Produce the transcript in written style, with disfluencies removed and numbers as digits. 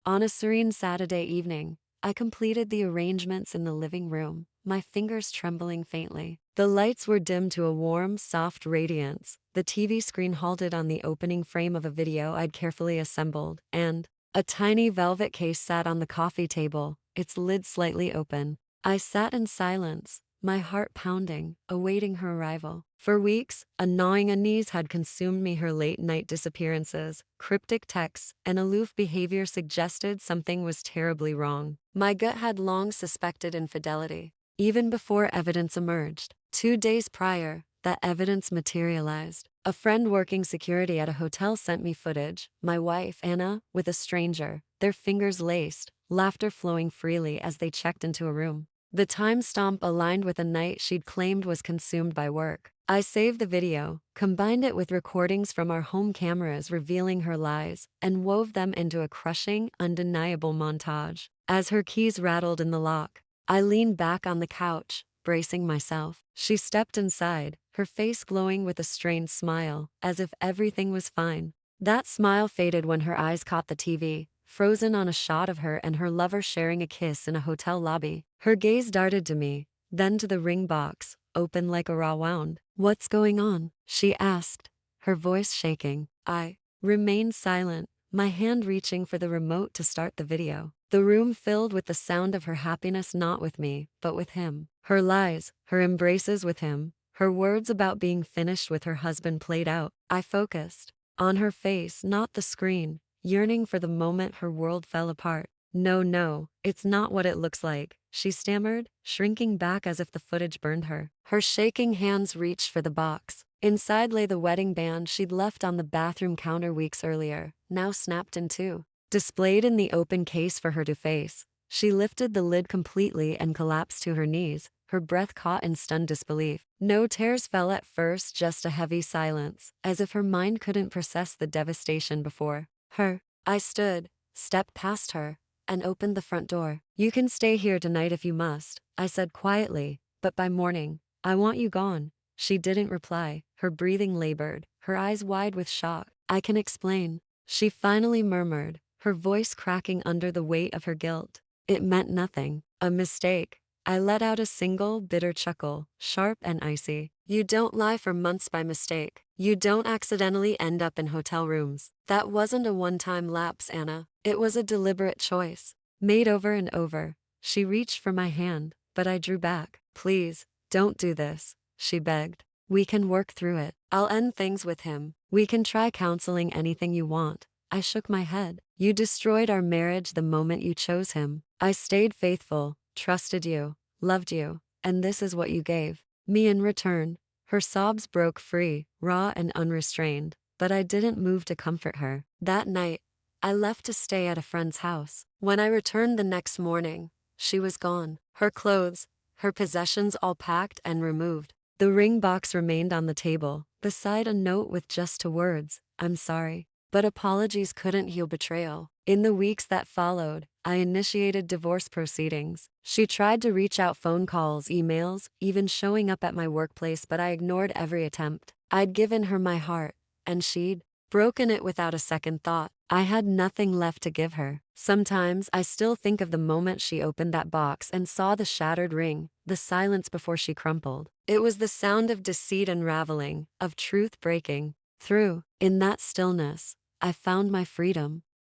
On a serene Saturday evening, I completed the arrangements in the living room, my fingers trembling faintly. The lights were dimmed to a warm, soft radiance. The TV screen halted on the opening frame of a video I'd carefully assembled, and a tiny velvet case sat on the coffee table, its lid slightly open. I sat in silence, my heart pounding, awaiting her arrival. For weeks, a gnawing unease had consumed me. Her late-night disappearances, cryptic texts, and aloof behavior suggested something was terribly wrong. My gut had long suspected infidelity, even before evidence emerged. 2 days prior, that evidence materialized. A friend working security at a hotel sent me footage, my wife, Anna, with a stranger, their fingers laced, laughter flowing freely as they checked into a room. The timestamp aligned with a night she'd claimed was consumed by work. I saved the video, combined it with recordings from our home cameras revealing her lies, and wove them into a crushing, undeniable montage. As her keys rattled in the lock, I leaned back on the couch, bracing myself. She stepped inside, her face glowing with a strained smile, as if everything was fine. That smile faded when her eyes caught the TV, frozen on a shot of her and her lover sharing a kiss in a hotel lobby. Her gaze darted to me, then to the ring box, open like a raw wound. "What's going on?" she asked, her voice shaking. I remained silent, my hand reaching for the remote to start the video. The room filled with the sound of her happiness, not with me, but with him. Her lies, her embraces with him, her words about being finished with her husband played out. I focused on her face, not the screen, yearning for the moment her world fell apart. "No, no, it's not what it looks like," she stammered, shrinking back as if the footage burned her. Her shaking hands reached for the box. Inside lay the wedding band she'd left on the bathroom counter weeks earlier, now snapped in two. Displayed in the open case for her to face, she lifted the lid completely and collapsed to her knees, her breath caught in stunned disbelief. No tears fell at first, just a heavy silence, as if her mind couldn't process the devastation before her. I stood, stepped past her, and opened the front door. "You can stay here tonight if you must," I said quietly, "but by morning, I want you gone." She didn't reply, her breathing labored, her eyes wide with shock. "I can explain," she finally murmured, her voice cracking under the weight of her guilt. "It meant nothing. A mistake." I let out a single, bitter chuckle, sharp and icy. "You don't lie for months by mistake. You don't accidentally end up in hotel rooms. That wasn't a one-time lapse, Anna. It was a deliberate choice, made over and over." She reached for my hand, but I drew back. "Please, don't do this," she begged. "We can work through it. I'll end things with him. We can try counseling, anything you want." I shook my head. "You destroyed our marriage the moment you chose him. I stayed faithful, trusted you, loved you, and this is what you gave me in return." Her sobs broke free, raw and unrestrained, but I didn't move to comfort her. That night, I left to stay at a friend's house. When I returned the next morning, she was gone. Her clothes, her possessions all packed and removed. The ring box remained on the table, beside a note with just two words, "I'm sorry." But apologies couldn't heal betrayal. In the weeks that followed, I initiated divorce proceedings. She tried to reach out, phone calls, emails, even showing up at my workplace, but I ignored every attempt. I'd given her my heart, and she'd broken it without a second thought. I had nothing left to give her. Sometimes I still think of the moment she opened that box and saw the shattered ring, the silence before she crumpled. It was the sound of deceit unraveling, of truth breaking through. In that stillness, I found my freedom.